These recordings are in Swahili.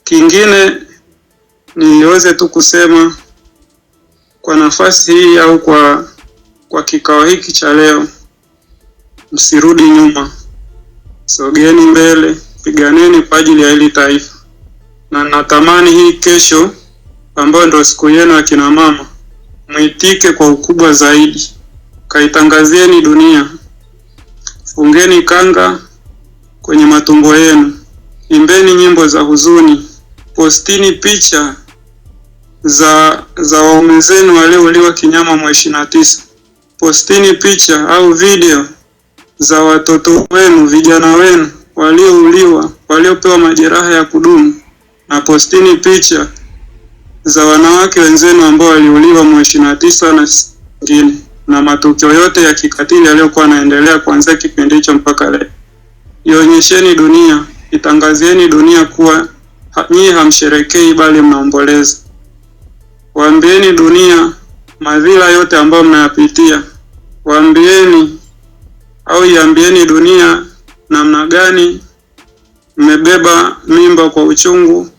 Kingine niweze tu kusema kwa nafasi hii au kwa kikao hiki cha leo, msirudi nyuma, sogeeni mbele, piganeni kwa ajili ya hili taifa. Na natamani hii kesho ambayo ndio siku yenu ya kina mama, muitike kwa ukubwa zaidi, kaitangazieni dunia, fungeni kanga kwenye matumbo yenu, imbeni nyimbo za huzuni, postini picha za waume zenu waliouliwa kinyama mwezi 29. Postini picha au video za watoto wenu, vijana wenu waliouliwa, waliopewa majeraha ya kudumu, na postini picha za wanawake wenzenu ambao waliuliwa mwezi 29 na wengine, na matukio yote ya kikatili yaliyokuwa yanaendelea kuanzia kipindi hicho mpaka leo. Ionyesheni dunia, itangazieni dunia kuwa nyinyi hamsherekei bali mnaomboleza. Waambieni dunia madhila yote ambayo mnayapitia. Waambieni au iambieni dunia namna gani mmebeba mimba kwa uchungu,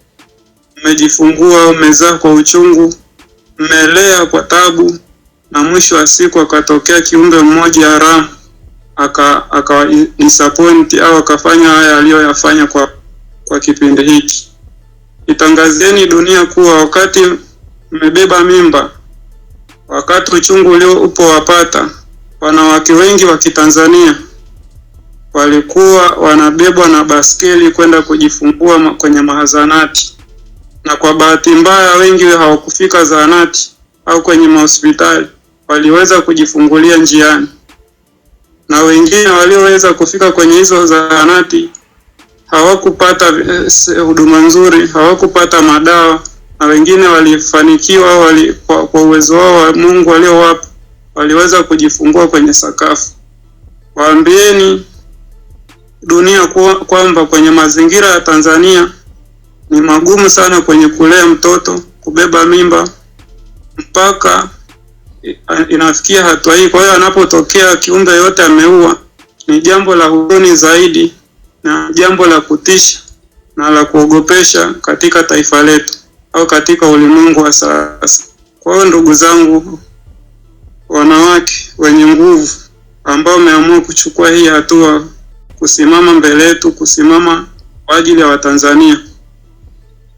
mmejifungua au mmezaa kwa uchungu, mmelea kwa tabu, na mwisho wa siku akatokea kiumbe mmoja haramu aka disappoint au akafanya haya aliyoyafanya kwa kipindi hiki. Itangazieni dunia kuwa wakati mmebeba mimba, wakati uchungu ulio upo wapata, wanawake wengi wa Kitanzania walikuwa wanabebwa na baskeli kwenda kujifungua kwenye mahazanati, na kwa bahati mbaya wengi hawakufika zahanati au kwenye mahospitali, waliweza kujifungulia njiani, na wengine walioweza kufika kwenye hizo zahanati hawakupata huduma nzuri, hawakupata madawa, na wengine walifanikiwa kwa uwezo wao wa Mungu aliowapa, waliweza kujifungua kwenye sakafu. Waambieni dunia kwamba kwenye mazingira ya Tanzania ni magumu sana kwenye kulea mtoto, kubeba mimba, mpaka inafikia hatua hii. Kwa hiyo anapotokea kiumbe yote ameua, ni jambo la huzuni zaidi na jambo la kutisha na la kuogopesha katika taifa letu au katika ulimwengu wa sasa. Kwa hiyo ndugu zangu, wanawake wenye nguvu ambao wameamua kuchukua hii hatua, kusimama mbele yetu, kusimama kwa ajili ya Watanzania,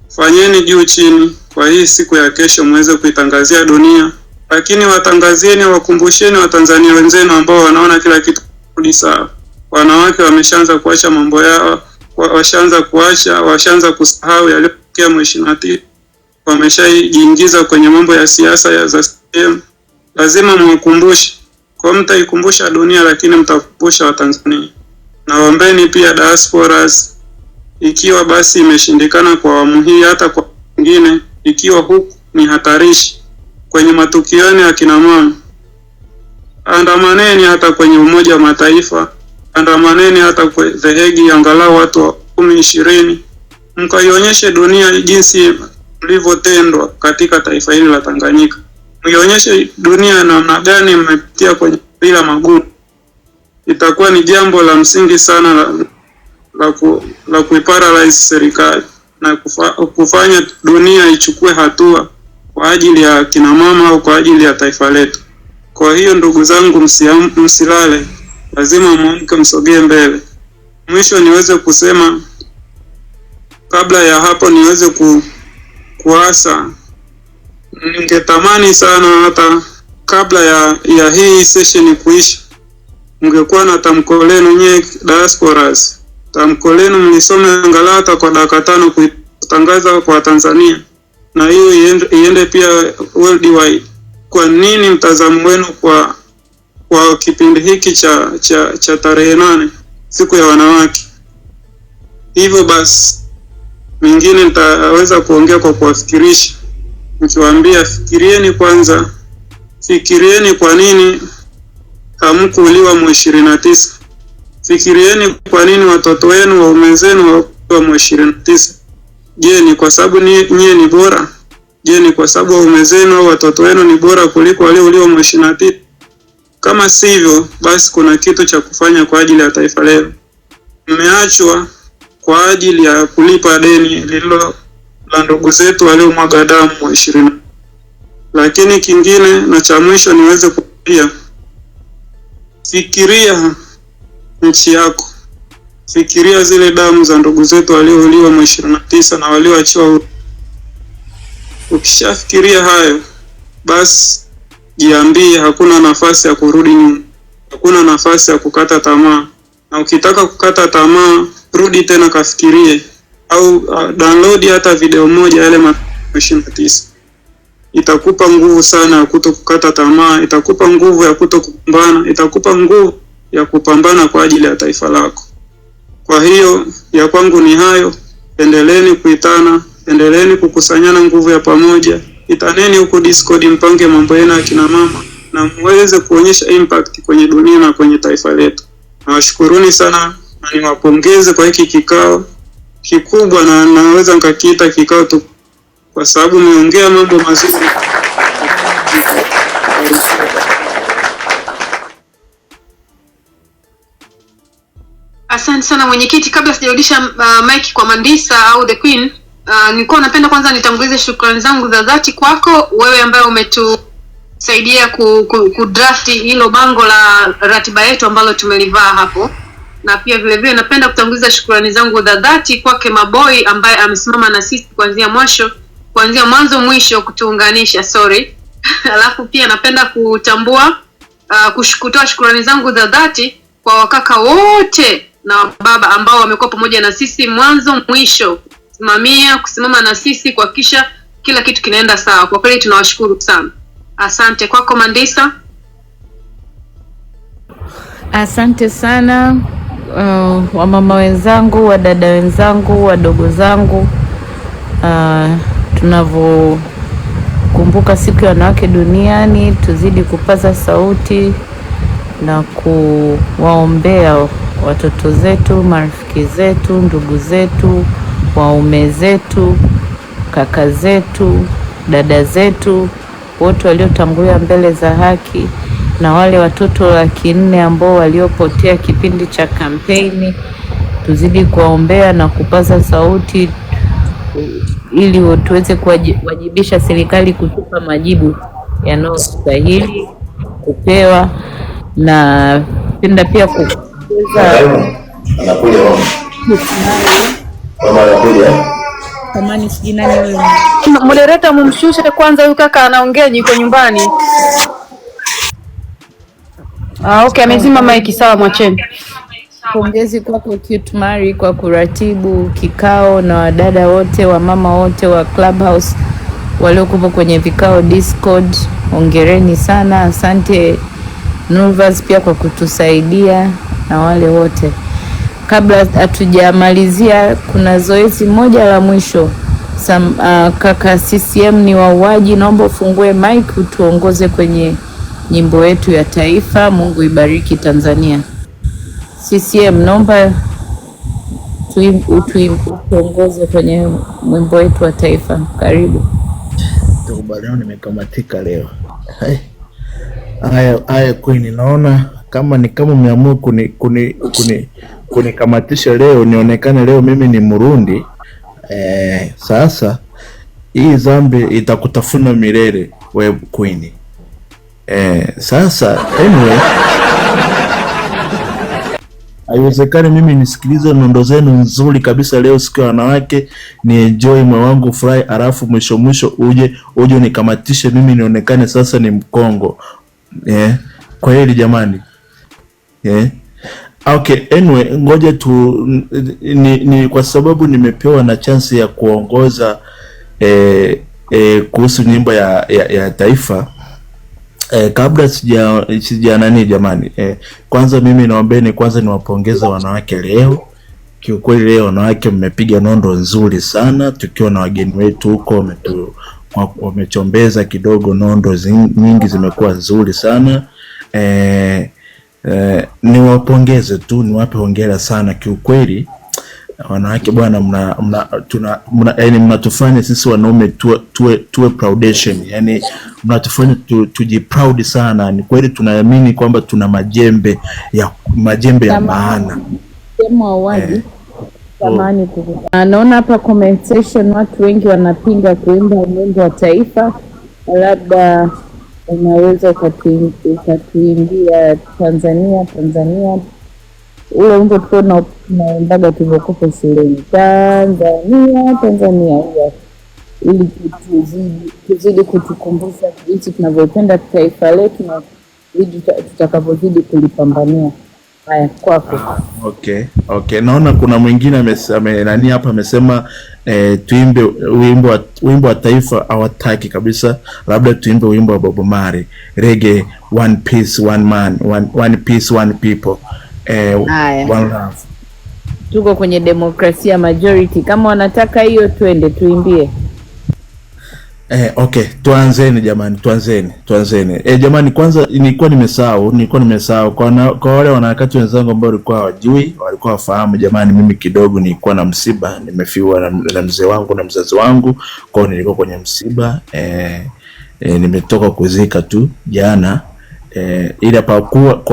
fanyeni juu chini kwa hii siku ya kesho muweze kuitangazia dunia, lakini watangazieni, wakumbusheni Watanzania wenzenu ambao wanaona kila kitu ni sawa. Wanawake wameshaanza kuacha mambo yao, washaanza kusahau yaliyotokea mwezi 29, wameshajiingiza kwenye mambo ya siasa za CCM. Lazima mwakumbushe, kwa mtaikumbusha dunia, lakini mtakumbusha Watanzania. Naombeni pia diasporas, ikiwa basi imeshindikana kwa awamu hii, hata kwa wengine, ikiwa huku ni hatarishi kwenye matukio ya kina mama, andamaneni hata kwenye Umoja wa Mataifa, andamaneni hata kwa The Hague, angalau watu 10-20, mkaionyeshe dunia jinsi mlivyotendwa katika taifa hili la Tanganyika. Mkionyeshe dunia namna gani mmepitia kwenye bila magumu. Itakuwa ni jambo la msingi sana la kuiparalyze serikali na kufanya dunia ichukue hatua kwa ajili ya kina mama au kwa ajili ya taifa letu. Kwa hiyo ndugu zangu, msilale, lazima muamke, msogee mbele. Mwisho niweze kusema, kabla ya hapo niweze kuasa, ningetamani sana hata kabla ya hii session kuisha, mngekuwa na tamko lenu nye diasporas, tamko lenu mlisome angalau hata kwa dakika 5 kutangaza kwa Tanzania, na hiyo iende pia worldwide. Kwa nini mtazamo wenu kwa kipindi hiki cha tarehe 8, siku ya wanawake? Hivyo basi mingine nitaweza kuongea kwa kuwafikirisha, nikiwaambia fikirieni kwanza, fikirieni kwa nini hamkuuliwa mwezi 29. Fikirieni kwa nini watoto wenu, waume zenu wa mwezi 29. Je, ni kwa sababu nyie ni bora? Je, ni kwa sababu waume zenu au watoto wenu ni bora kuliko waliouliwa mwezi 29? Kama sivyo, basi kuna kitu cha kufanya kwa ajili ya taifa leo. Mmeachwa kwa ajili ya kulipa deni la ndugu zetu waliomwaga damu wa 20. Lakini kingine na cha mwisho niweze kuambia, fikiria nchi yako. Fikiria zile damu za ndugu zetu waliouliwa mwa 29 na walioachiwa huru. Ukishafikiria hayo, basi jiambie hakuna nafasi ya kurudi nyuma. Hakuna nafasi ya kukata tamaa. Na ukitaka kukata tamaa, rudi tena kafikirie au download hata video moja yale 29. Itakupa nguvu sana ya kutokukata tamaa, itakupa nguvu ya kutokupambana, itakupa nguvu ya kupambana kwa ajili ya taifa lako. Kwa hiyo ya kwangu ni hayo. Endeleeni kuitana, endeleeni kukusanyana nguvu ya pamoja. Itaneni huko Discord, mpange mambo yenu ya kina mama na muweze kuonyesha impact kwenye dunia na kwenye taifa letu. Nawashukuruni sana na niwapongeze kwa hiki kikao kikubwa, na naweza nikakiita kikao tu kwa sababu mmeongea mambo mazuri. Asante sana mwenyekiti. Kabla sijarudisha mic kwa Mandisa au the Queen, nilikuwa napenda kwanza nitangulize shukrani zangu za dhati kwako wewe ambaye umetusaidia ku draft hilo bango la ratiba yetu ambalo tumelivaa hapo, na pia vile vile napenda kutanguliza shukrani zangu za dhati kwake Maboy ambaye amesimama na sisi kuanzia mwanzo mwisho kutuunganisha. Alafu pia napenda kutambua kutoa shukrani zangu za dhati kwa wakaka wote na baba ambao wamekuwa pamoja na sisi mwanzo mwisho, kusimama na sisi kuhakikisha kila kitu kinaenda sawa. Kwa kweli tunawashukuru sana. Asante kwako Mandisa. Asante sana wamama wenzangu, wadada wenzangu, wadogo zangu. Tunavyokumbuka siku ya wanawake duniani, tuzidi kupaza sauti na kuwaombea watoto zetu, marafiki zetu, ndugu zetu, waume zetu, kaka zetu, dada zetu, wote waliotangulia mbele za haki, na wale watoto 400 ambao waliopotea kipindi cha kampeni. Tuzidi kuwaombea na kupaza sauti ili tuweze kuwajibisha serikali kutupa majibu yanayostahili kupewa. Na penda pia kuongeza Kamani, sijui nani wewe. Moderator mumshushe kwanza, huyu kaka anaongea yuko nyumbani. Okay, amezima mic, sawa, mwacheni. Pongezi kwako Cute Mary kwa kuratibu kikao na wadada wote, wa mama wote wa Clubhouse waliokuwa kwenye vikao Discord. Hongereni sana. Asante Nurvas pia kwa kutusaidia na wale wote. Kabla hatujamalizia, kuna zoezi moja la mwisho. Kaka CCM ni wauaji, naomba ufungue mic utuongoze kwenye nyimbo yetu ya taifa. Mungu ibariki Tanzania. CCM, naomba tuongoze kwenye mwimbo wetu wa taifa. Karibu. Tukubaliana, nimekamatika leo. Haya Queen, naona kama umeamua kunikamatisha leo, nionekane leo mimi ni Murundi. Sasa hii zambi itakutafuna milele wewe Queen. Sasa anyway, haiwezekani mimi nisikilize nondo zenu nzuri kabisa leo siku ya wanawake, ni enjoy moyo wangu fry, alafu mwisho uje nikamatishe mimi nionekane sasa ni Mkongo. Kwa hili jamani. Okay, anyway, ngoja ni kwa sababu nimepewa na chance ya kuongoza kuhusu nyimbo ya taifa. Kabla sija nani jamani, kwanza mimi naombeni kwanza niwapongeze wanawake leo. Kiukweli leo wanawake mmepiga nondo nzuri sana, tukiwa na wageni wetu huko wamechombeza kidogo, nondo nyingi zimekuwa nzuri sana. Niwapongeze tu, niwape hongera sana kiukweli. Wanawake bwana, mnatufanya sisi wanaume tuwe proudation, yani mnatufanya tujiproud sana. Ni kweli tunaamini kwamba tuna majembe ya maana. Tamani kukuta. Naona hapa comment section watu wengi wanapinga kuimba wimbo wa taifa, labda unaweza ukatuimbia Tanzania ule wimbo tunaimbaga tulivyokuwa shuleni, Tanzania huwa, ili tuzidi kutukumbusha jinsi tunavyopenda taifa letu na tutakavyozidi kulipambania. Haya, kwako. Okay. Naona kuna mwingine nani hapa amesema tuimbe wimbo wa taifa hawataki kabisa, labda tuimbe wimbo wa Bob Marley, reggae, one peace, one man, one peace, one people, one love. Tuko kwenye demokrasia majority, kama wanataka hiyo twende tuimbie. Okay, tuanzeni jamani, tuanzeni. Jamani, kwanza nilikuwa nimesahau kwa wale wanaharakati wenzangu ambao walikuwa wafahamu jamani, mimi kidogo nilikuwa na msiba, nimefiwa na mzee wangu na mzazi wangu, kwa hiyo nilikuwa kwenye msiba, nimetoka kuzika tu jana, ila kwa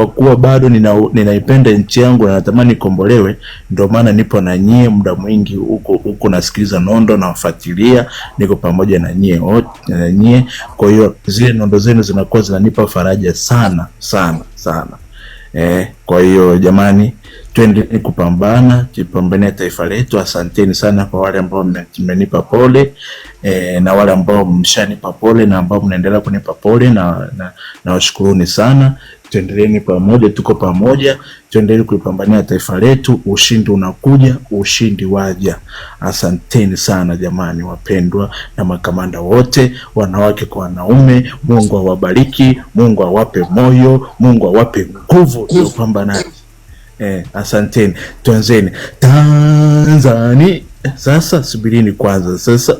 kuwa bado ninaipenda nchi yangu na natamani kombolewe, ndio maana nipo na nyie muda mwingi huko nasikiliza nondo na wafuatilia, niko pamoja na nyie wote na nyie. Kwa hiyo zile nondo zenu zinakuwa zinanipa faraja sana. Kwa hiyo jamani, tuendelee kupambana, tupambanie taifa letu. Asanteni sana kwa wale ambao mmenipa pole, na wale ambao mshanipa pole na ambao mnaendelea kunipa pole, na washukuruni sana. Tuendeleeni pamoja, tuko pamoja, tuendelee kupambania taifa letu. Ushindi unakuja, ushindi waja. Asanteni sana jamani wapendwa, na makamanda wote, wanawake kwa wanaume. Mungu awabariki, Mungu awape moyo, Mungu awape nguvu ya upambanaji. Asanteni. Tuanzeni Tanzania. Sasa subirini kwanza. Sasa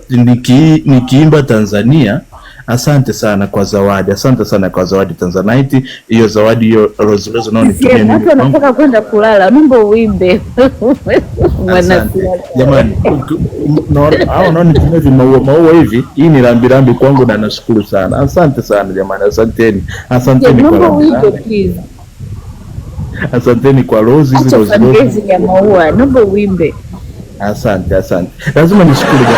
nikiimba Tanzania, asante sana kwa zawadi Tanzanite. Hiyo zawadi, hiyo Rose nao nitumie mimi. Watu wanataka kwenda kulala, mambo uimbe. Jamani, naona nitumie maua hivi. Hii ni rambirambi kwangu na nashukuru sana. Asante sana jamani, asanteni kwa rambirambi. Asanteni kwa Rose ya maua, naomba uimbe. Asante. Lazima nishukuru jamani.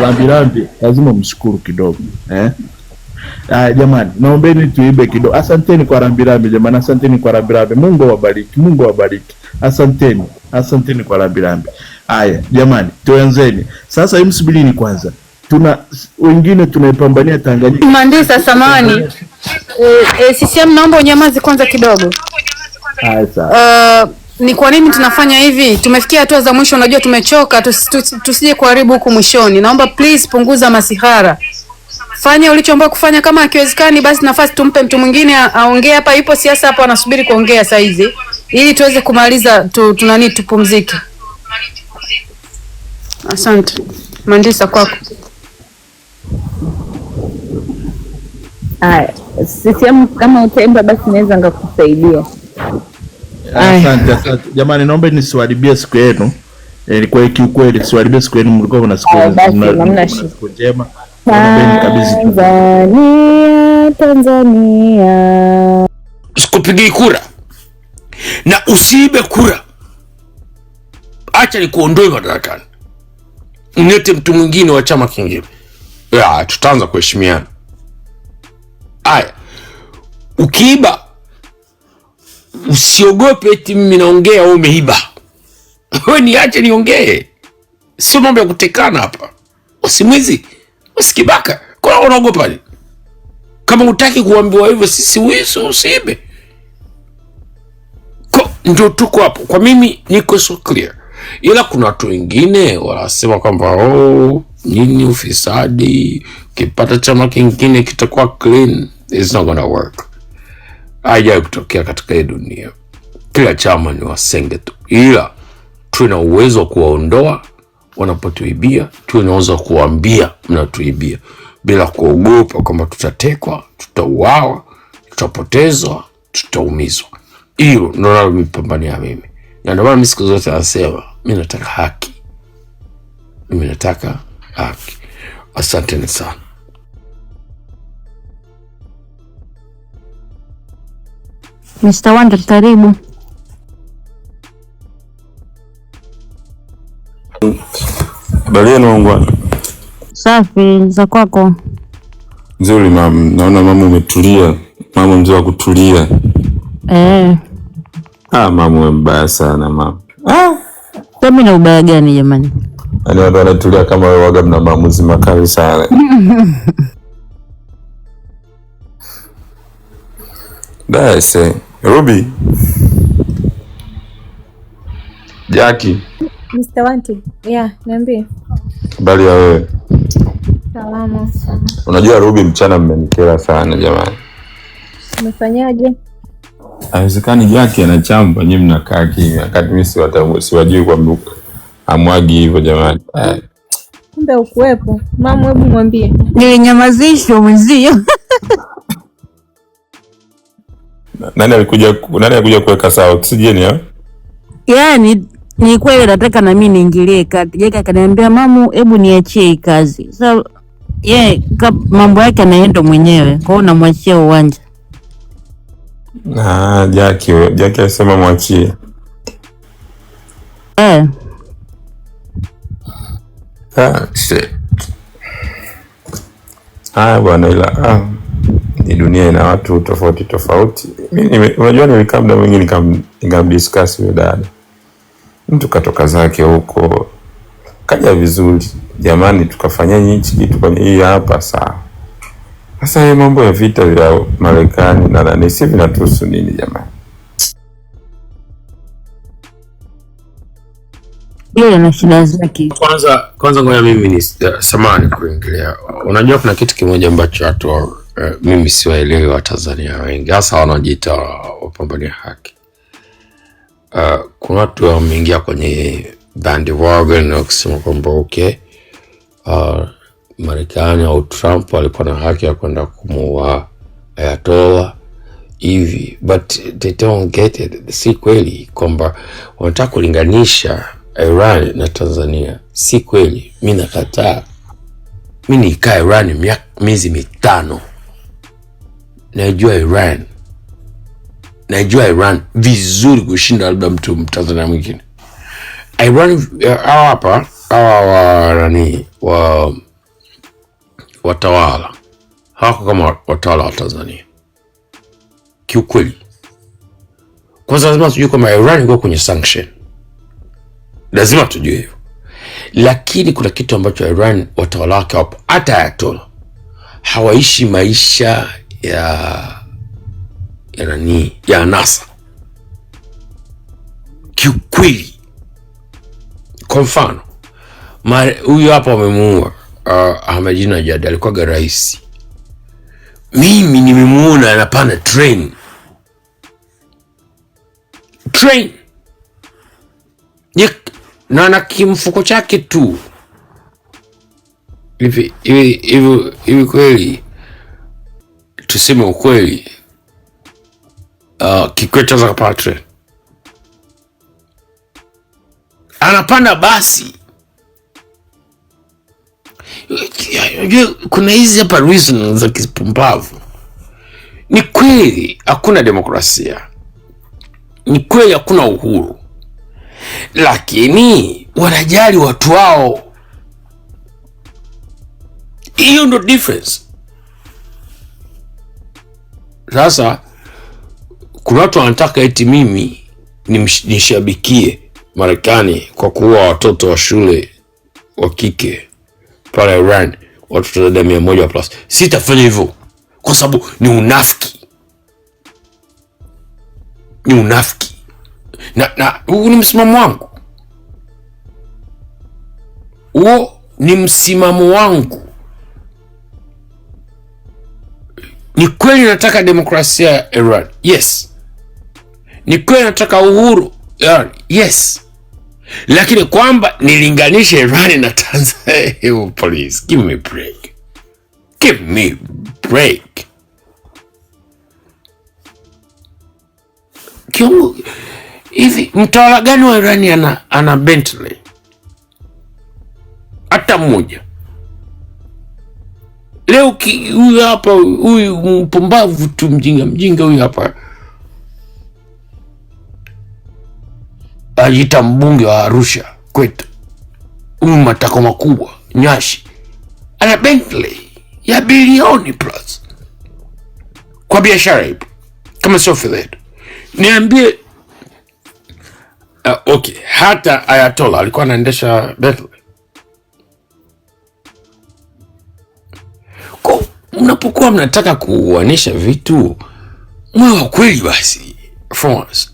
Rambirambi lazima mshukuru kidogo. Jamani, naombeni tuimbe kidogo. Asanteni kwa rambirambi jamani, asanteni kwa rambirambi. Mungu awabariki. Asanteni kwa rambirambi. Haya jamani, tuanzeni. Sasa msubirini kwanza. Wengine tunaipambania Tanganyika. Mandisa samani. CCM naomba unyamaze kwanza kidogo. Ni kwa nini tunafanya hivi? Tumefikia hatua za mwisho, unajua tumechoka, tusije kuharibu huku mwishoni. Naomba please punguza masihara. Fanya ulichoambiwa kufanya, kama hakiwezekani basi nafasi tumpe mtu mwingine aongee. Hapa yupo siasa hapo anasubiri kuongea saa hizi, ili tuweze kumaliza tupumzike. Asante. Mandisa kwako. CCM kama utaimba basi naweza ngakusaidia. Asante. Jamani, naomba nisiwaharibie siku yenu. Ilikuwa kiukweli siwaharibie siku yenu, mlikuwa na siku njema. Tanzania. Usikupigi kura na usiibe kura. Acha nikuondoe madarakani, unete mtu mwingine wa chama kingine. Tutaanza kuheshimiana. Aya, ukiiba usiogope eti mimi naongea wewe umeiba. Wewe niache niongee. Sio mambo ya kutekana hapa. Usimwizi, usikibaka. Kwa unaogopa nini? Kama hutaki kuambiwa hivyo, sisi usiibe. Ndio tuko hapo. Kwa mimi niko so clear. Ila kuna watu wengine wanasema kwamba nini ufisadi, kipata chama kingine kitakuwa clean. It's not gonna work. Haijai kutokea katika hii dunia. Kila chama ni wasenge tu. Ila tuna uwezo wa kuwaondoa wanapotuibia, tuna uwezo wa kuambia mnatuibia bila kuogopa kwamba tutatekwa, tutauawa, tutapotezwa, tutaumizwa. Hiyo ndio nalopambania mimi. Na ndio maana siku zote nasema mimi nataka haki. Asante sana. Mr. Wonder, karibu. Habari yenu wangu? Safi, za kwako? Nzuri mama, naona mama umetulia. Mama mzee wa kutulia. Mama mbaya sana mama. Mimi na ubaya gani jamani? Yaani watu wanatulia kama wewe waga mna maamuzi makali sana. Basi, Ruby. Jackie. Mr. Wanted. Yeah, niambie. Habari ya wewe? Salama sana. Unajua Ruby, mchana mmenikera sana jamani. Umefanyaje? Haiwezekani Jackie anachamba nyinyi mnakaa kimya. Wakati mimi siwajui kwa mbuka. Amwagi hivyo jamani. Kumbe ukuwepo. Mama, hebu mwambie. Nilinyamazishwa mwenzio. Nani alikuja kuweka sawa oksijeni? Yaani ni kweli nataka na mimi niingilie kati. Jeka akaniambia mamu, hebu niachie hii kazi. Sasa mambo yake anaenda mwenyewe. Kwa hiyo namwachia uwanja. Jackie alisema mwachie. Shit. Bwana ila ni dunia ina watu tofauti tofauti. Mimi unajua nilikaa muda mwingi nikamdiscuss yule dada. Mtu katoka zake huko. Kaja vizuri. Jamani tukafanya hichi kitu kwenye hii hapa sawa. Sasa mambo ya vita vya Marekani na nani si vinatuhusu nini jamani? Yeye na shida zake. Kwanza ngoja mimi ni samani kuingilia. Unajua kuna kitu kimoja ambacho watu mimi siwaelewi wa Tanzania wengi, hasa wanaojiita wapambania haki. Kuna watu wameingia kwenye bandwagon na kusema kwamba Marekani au Trump alikuwa na haki ya kwenda kumuua Ayatollah hivi, but they don't get it. Si kweli kwamba wanataka kulinganisha Iran na Tanzania. Si kweli, mimi nakataa. Mimi nikaa Iran miezi 5. Najua Iran vizuri kushinda labda mtu Mtanzania mwingine. Iran hapa watawala hawako kama watawala wa Tanzania kiukweli. Kwanza lazima tujue kwamba Iran iko kwenye sanction, lazima tujue hivyo. Lakini kuna kitu ambacho Iran watawala wake hapo, hata Ayatollah hawaishi maisha ya anasa kiukweli. Kwa mfano huyu hapa wamemuua Ahmadinejad, alikuwa rais. Mimi nimemuona anapanda train na ana kimfuko chake tu hivi kweli. Tuseme ukweli, Kikwete za kapanda train, anapanda basi. Kuna hizi hapa reason za kipumbavu. Ni kweli hakuna demokrasia, ni kweli hakuna uhuru, lakini wanajali watu wao. Hiyo ndo difference. Sasa kuna watu wanataka eti mimi nishabikie Marekani kwa kuua watoto wa shule wa kike pale Iran, watoto zaidi ya 100+. Sitafanya hivyo kwa sababu ni unafiki. Na huu ni msimamo wangu. Ni kweli nataka demokrasia ya Iran, yes. Ni kweli nataka uhuru Iran, yes. Lakini kwamba nilinganishe Iran na Tanzania, please give me break. Kiongo hivi, mtawala gani wa Iran ana Bentley? Hata mmoja. Leo huyu hapa, huyu mpumbavu tu, mjinga huyu hapa ajita mbunge wa Arusha kwetu, matako makubwa, Nyashi ana Bentley ya bilioni plus kwa biashara ipo kama sio fedha. Niambie, okay, hata Ayatollah alikuwa anaendesha Bentley. Kwa mnapokuwa mnataka kuanisha vitu, mwe wa kweli basi for us.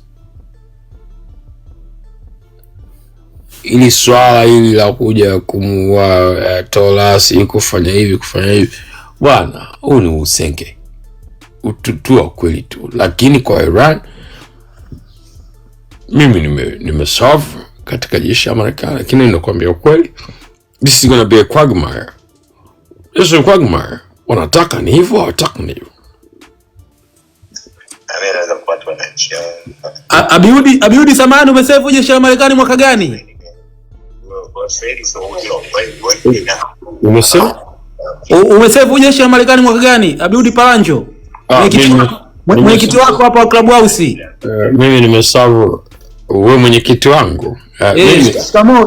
Ili swala hili la kuja kumuua Ayatollah, si kufanya hivi bwana, huu ni usenge ututua kweli tu. Lakini kwa Iran, mimi nimeserve katika jeshi la Marekani, lakini ninakwambia ukweli, this is gonna be a quagmire. This is a quagmire. Wanataka ni hivyo, hawataka ni hivyo. Abiudi samani, umesave jeshi la Marekani mwaka gani? Umesave jeshi la Marekani mwaka gani? Abiudi Palanjo. Mwenyekiti wako hapa wa Club House. Mimi nimesave. Wewe mwenyekiti wangu.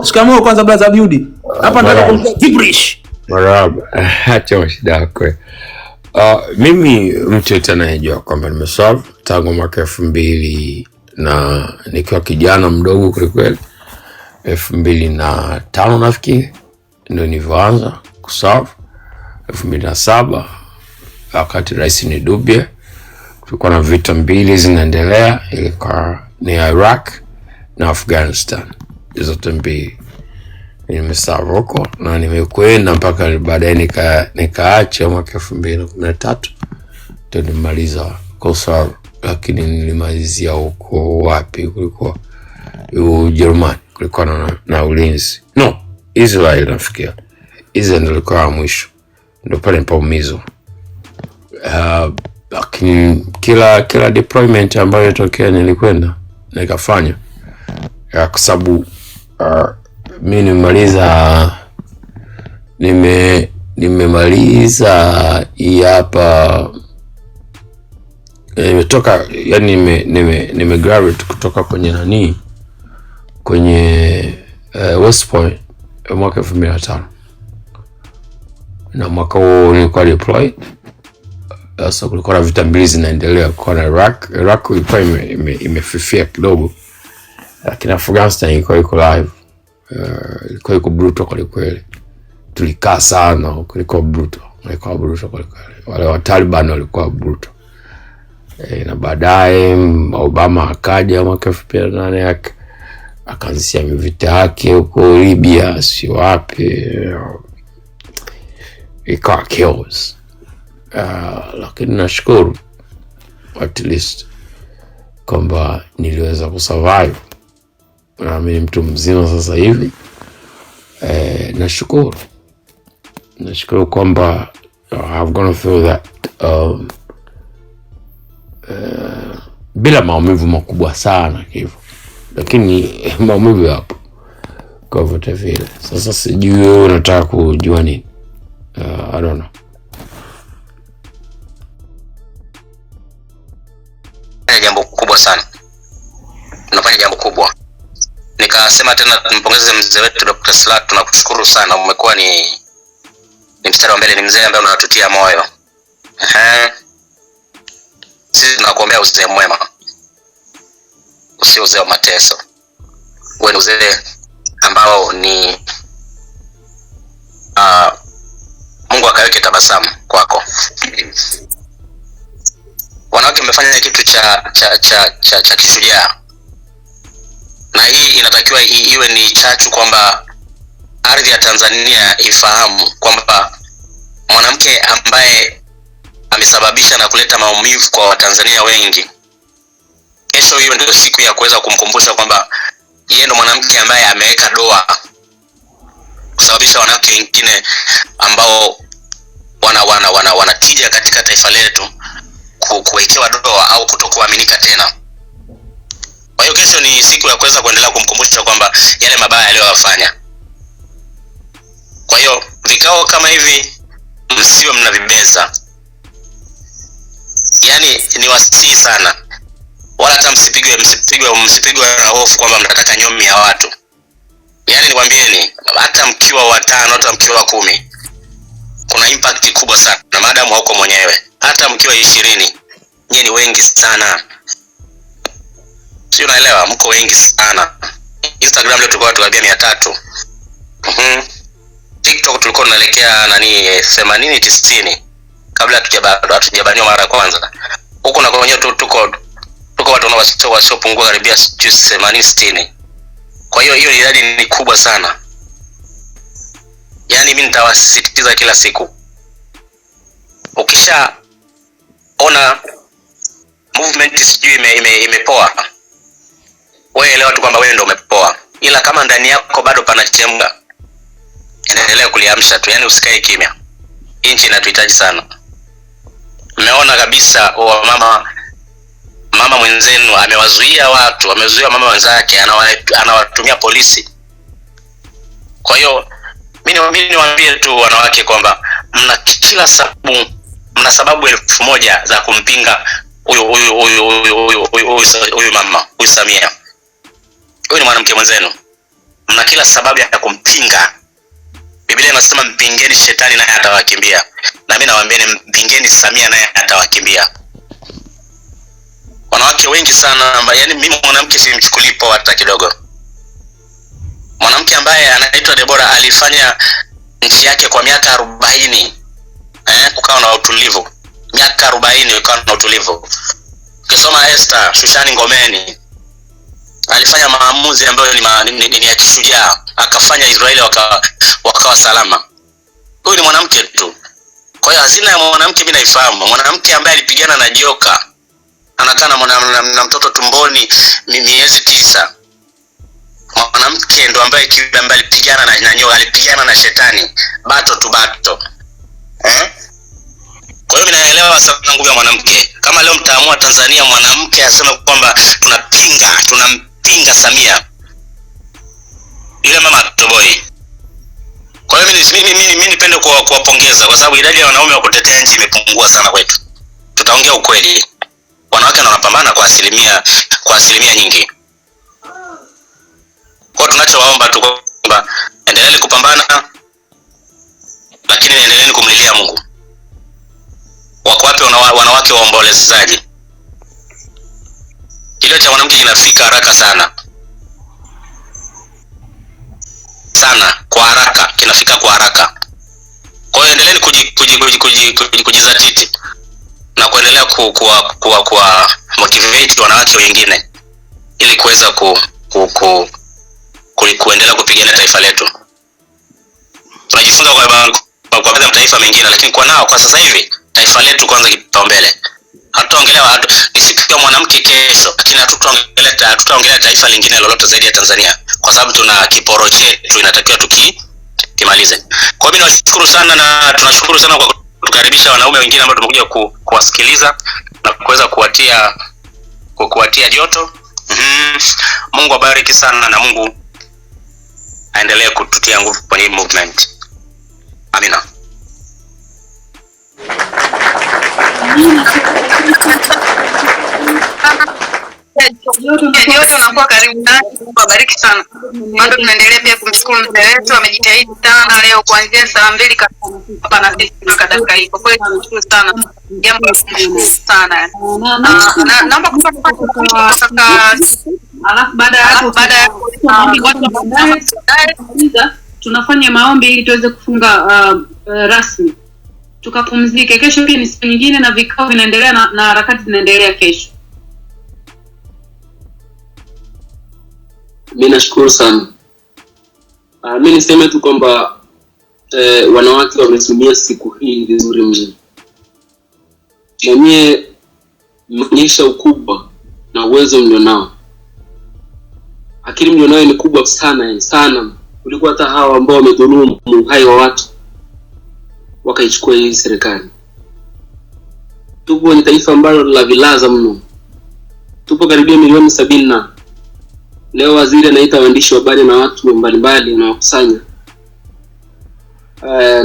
Shikamoo kwanza brother Abiudi. Hapa nataka kumtia Gibrish. Marhaba. Acha shida yako. Mimi mtu yote anayejua kwamba nimesave tangu mwaka 2000 na nikiwa kijana mdogo kweli 2005 nafikiri ndio nilianza kuserve. 2007 wakati rais ni Dubie, tulikuwa na vita mbili zinaendelea, ilikuwa ni Iraq na Afghanistan. Zote mbili nimeserve huko na nimekwenda mpaka baadaye nikaacha mwaka 2013 ndio nimaliza kuserve. Lakini nilimalizia huko wapi? Kulikuwa Ujerumani, kulikuwa na ulinzi. No, Israel nafikia. Israel ndio ilikuwa mwisho. Ndio pale nipaumizwa. Lakini kila deployment ambayo ilitokea nilikwenda nikafanya. Kwa sababu mimi nimemaliza hapa, nimetoka, yani nimegraduate kutoka kwenye kwenye West Point mwaka 2005. Na mwaka huo nilikuwa deployed. Sasa kulikuwa na vita mbili zinaendelea kwa Iraq. Iraq ilikuwa imefifia kidogo, lakini Afghanistan ilikuwa iko live. Ilikuwa iko brutal kwa kweli. Tulikaa sana, kulikuwa brutal kwa kweli. Wale wa Taliban walikuwa brutal. Na baadaye Obama akaja mwaka 2008 akaanzisha vita yake huko Libya, si wapi. Ikawa chaos. Lakini nashukuru at least kwamba niliweza kusurvive. Na mimi mtu mzima sasa hivi. Nashukuru kwamba I've gonna feel that bila maumivu makubwa sana hivyo, lakini maumivu yapo kwa vyote vile. Sasa sijui unataka kujua nini. I don't know. Jambo kubwa sana. Tunafanya jambo kubwa. Nikasema tena tumpongeze mzee wetu Dr. Slaa, tunakushukuru sana. Umekuwa ni mstari wa mbele, ni mzee ambaye unatutia moyo. Sisi tunakuombea uzee mwema. Usio uzee wa mateso. Wewe ni uzee ambao ni Mungu akaweke tabasamu kwako. Wanawake wamefanya kitu cha kishujaa. Na hii inatakiwa iwe ni chachu kwamba ardhi ya Tanzania ifahamu kwamba mwanamke ambaye amesababisha na kuleta maumivu kwa Watanzania wengi, kesho hiyo ndio siku ya kuweza kumkumbusha kwamba yeye ndo mwanamke ambaye ameweka doa kusababisha wanawake wengine ambao wanatija katika taifa letu kuwekewa doa au kutokuaminika tena. Kwa hiyo kesho ni siku ya kuweza kuendelea kumkumbusha kwamba yale mabaya aliyofanya. Kwa hiyo vikao kama hivi msiwe mnavibeza. Yaani ni wasihi sana. Wala hata msipigwe na hofu kwamba mnataka nyomi ya watu. yani niwaambieni, hata mkiwa 5 hata mkiwa 10 kuna impact kubwa sana, na maadamu hauko mwenyewe. Hata mkiwa 20 nyinyi ni wengi sana, sio? Unaelewa, mko wengi sana. Instagram leo tulikuwa tukaribia 300. TikTok tulikuwa tunaelekea 80 90 kabla hatujabaniwa mara ya kwanza. Huko na kwenye tuko watu wasiopungua karibia 80 60. Kwa hiyo idadi ni kubwa sana. Yaani mimi nitawasisitiza kila siku, ukisha ona movement sijui imepoa, wewe elewa tu kwamba wewe ndio umepoa, ila kama ndani yako bado panachemka, endelea kuliamsha tu, yani usikae kimya. Nchi inatuhitaji sana. Mmeona kabisa mama mwenzenu amewazuia watu, amezuia mama wenzake, anawatumia polisi. Kwa hiyo mimi niwaambie tu wanawake kwamba mna sababu 1000 za kumpinga huyu mama, huyu Samia. Huyu ni mwanamke mwenzenu. Mna kila sababu ya kumpinga. Biblia inasema mpingeni shetani naye atawakimbia. Na mimi nawaambieni mpingeni Samia naye atawakimbia. Wanawake wengi sana, yani mimi mwanamke simchukuli poa hata kidogo. Mwanamke ambaye anaitwa Deborah alifanya nchi yake kwa miaka 40. Kukawa na utulivu. Miaka 40 kukawa na utulivu. Ukisoma Esther, Shushani Ngomeni alifanya maamuzi ambayo ni ya kishujaa, akafanya Israeli wakawa salama. Huyu ni mwanamke tu. Kwa hiyo hazina ya mwanamke mimi naifahamu. Mwanamke ambaye alipigana na joka, anakaa na mtoto tumboni miezi 9. Mwanamke ndo ambaye alipigana na nyoka, alipigana na shetani bato tu bato. Kwa hiyo ninaelewa sana nguvu ya mwanamke. Kama leo mtaamua Tanzania mwanamke asema kwamba tunampinga Samia, ile mama toboi. Kwa hiyo mimi nipende kuwapongeza kwa sababu idadi ya wanaume wa kutetea nchi imepungua sana kwetu. Tutaongea ukweli. Wanawake wanapambana kwa asilimia nyingi. Kwa tunachowaomba tu kwamba endeleeni kupambana, lakini endeleeni kumlilia Mungu. Wako wapi wanawake waombolezaji? Kilio cha mwanamke kinafika haraka sana. Kwa haraka, kinafika kwa haraka. Kwa hiyo endeleeni kujizatiti na kuendelea kuwa motivate wanawake wengine ili kuweza kuendelea kupigania taifa letu. Tunajifunza kwa mataifa mengine, lakini kwa sasa hivi taifa letu kwanza kipaumbele. Hataongelea ni siku ya mwanamke kesho, lakini hatutaongelea taifa lingine lolote zaidi ya Tanzania kwa sababu tuna kiporo chetu inatakiwa tukimalize. Kwa hiyo nawashukuru sana na tunashukuru sana kwa kutukaribisha wanaume wengine ambao tumekuja kuwasikiliza na kuweza kuwatia joto. Mungu abariki sana na Mungu aendelee kututia nguvu kwenye movement. Amina. Yote unakuwa karibu nasi. Mungu abariki sana. Bado tunaendelea pia kumshukuru mzee wetu, amejitahidi sana leo kuanzia saa 2 hapa na sisi mpaka dakika hii. Kwa kweli tunashukuru sana. Jambo la kushukuru sana. Naomba kupata alafu baada ya hapo tunafanya maombi ili tuweze kufunga rasmi. Tukapumzike. Kesho pia ni siku nyingine na vikao vinaendelea na harakati zinaendelea kesho. Mimi nashukuru sana. Mimi niseme tu kwamba wanawake wametumia siku hii vizuri mno. Na mie monyesha ukubwa na uwezo mlionao. Akili mlionao ni kubwa sana kuliko hata hawa ambao wamedhulumu uhai wa watu wakaichukua hii serikali. Tupo ni taifa ambalo la vilaza mno. Tupo karibia milioni 70. Leo waziri anaita waandishi wa habari na watu mbalimbali na wakusanya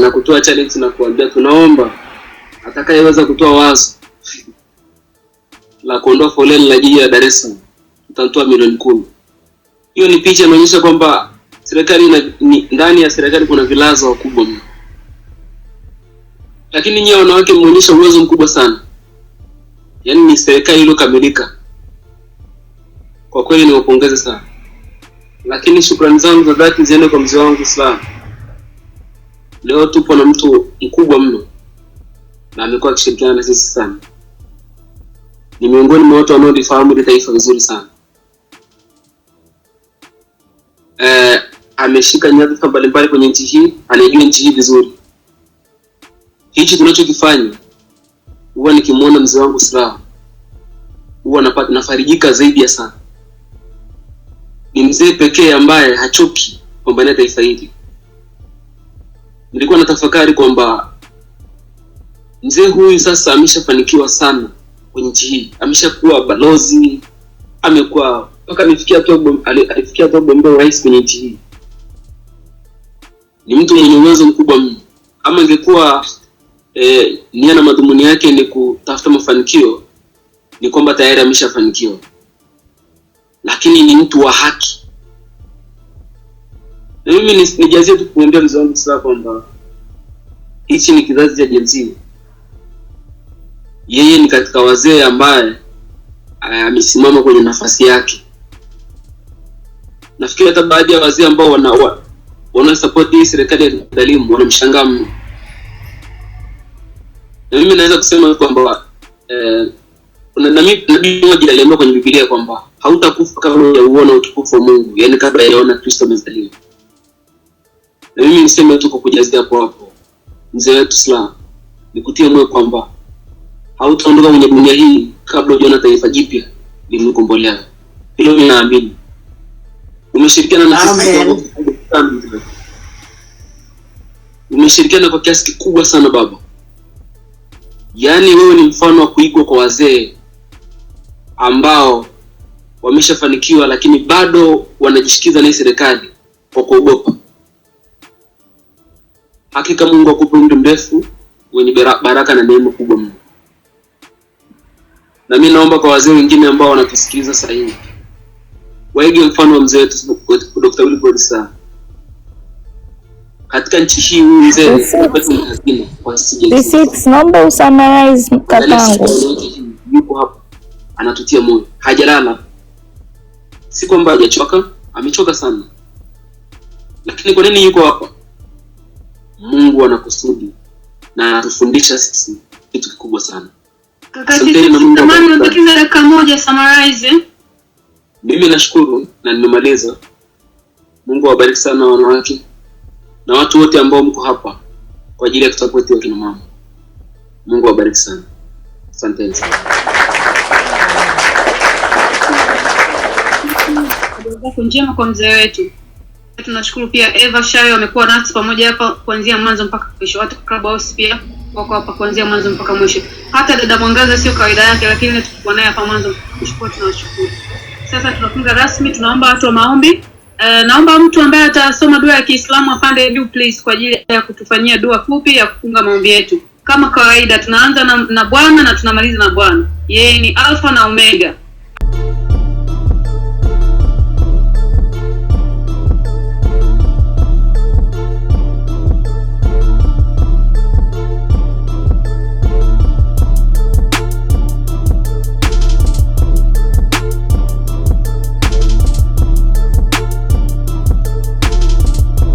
na kutoa challenge na kuambia tunaomba atakayeweza kutoa wazo la kuondoa foleni la jiji la Dar es Salaam tutamtoa milioni 10. Hiyo ni picha inaonyesha kwamba serikali ndani ya serikali kuna vilaza wakubwa mno, lakini nyinyi wanawake mmeonyesha uwezo mkubwa sana. Yaani ni serikali iliyokamilika. Kwa kweli niwapongeze sana. Lakini shukrani zangu za dhati ziende kwa mzee wangu Islam. Leo tupo na mtu mkubwa mno na amekuwa akishirikiana na sisi sana. Ni miongoni mwa watu wanaolifahamu ile taifa vizuri sana. Ameshika nyadhifa mbalimbali kwenye nchi hii, anajua nchi hii vizuri. Hichi tunachokifanya huwa nikimuona mzee wangu Islam huwa napata nafarijika zaidi ya sana. Ni mzee pekee ambaye hachoki kupambania taifa hili. Nilikuwa natafakari kwamba mzee huyu sasa ameshafanikiwa sana kwenye nchi hii. Ameshakuwa balozi, amekuwa mpaka alifikia tu gombea rais kwenye nchi hii. Ni mtu mwenye uwezo mkubwa mno. Ama ingekuwa nia na madhumuni yake ni kutafuta mafanikio, ni kwamba tayari ameshafanikiwa. Lakini ni mtu wa haki. Na mimi nijazie tu kuombea mzee wangu sasa kwamba hichi ni kizazi cha Gen Z. Yeye ni katika wazee ambaye amesimama kwenye nafasi yake. Nafikiri hata baadhi ya wazee ambao wana support hii serikali ya Dalimu wanamshangaa mno. Na mimi naweza kusema kwamba kuna nabii mmoja aliambiwa kwenye Biblia kwamba hautakufa kabla hujauona utukufu wa Mungu, yani kabla yaona Kristo amezaliwa. Na mimi niseme tu kwa kujazia hapo mzee wetu Islam, nikutie moyo kwamba hautaondoka kwenye dunia hii kabla hujaona taifa jipya limekombolewa. Hilo mimi naamini. Umeshirikiana na sisi. Umeshirikiana kwa kiasi kikubwa sana baba. Yaani wewe ni mfano wa kuigwa kwa wazee ambao wameshafanikiwa lakini bado wanajishikiza na serikali kwa kuogopa. Hakika Mungu akupe muda mrefu wenye baraka na neema kubwa mno. Na mimi naomba kwa wazee wengine ambao wanatusikiliza sasa hivi waige mfano wa mzee wetu Dr. Wilbrod Slaa. Katika nchi hii huyu mzee naomba usummarize kakangu. Yupo hapa anatutia moyo. Hajalala. Si kwamba hajachoka, amechoka sana. Lakini kwa nini yuko hapa? Mungu anakusudi na anatufundisha sisi kitu kikubwa sana. Tamani unabakiza dakika moja summarize. Mimi nashukuru na nimemaliza. Mungu awabariki sana wanawake na watu wote ambao mko hapa kwa ajili ya kusupport wakina mama. Mungu awabariki sana. Asante sana. Njema kwa mzee wetu. Tunashukuru pia Eva Shayo amekuwa nasi pamoja hapa kuanzia mwanzo mpaka mwisho. Watu Club House pia wako hapa kuanzia mwanzo mpaka mwisho. Hata dada Mwangaza sio kawaida yake, lakini tulikuwa naye hapa mwanzo mpaka tunashukuru. Sasa tunafunga rasmi, tunaomba watu wa maombi. Naomba mtu ambaye atasoma dua ya Kiislamu apande juu please kwa ajili ya kutufanyia dua fupi ya kufunga maombi yetu. Kama kawaida tunaanza na Bwana na tunamaliza na Bwana. Yeye ni Alpha na Omega.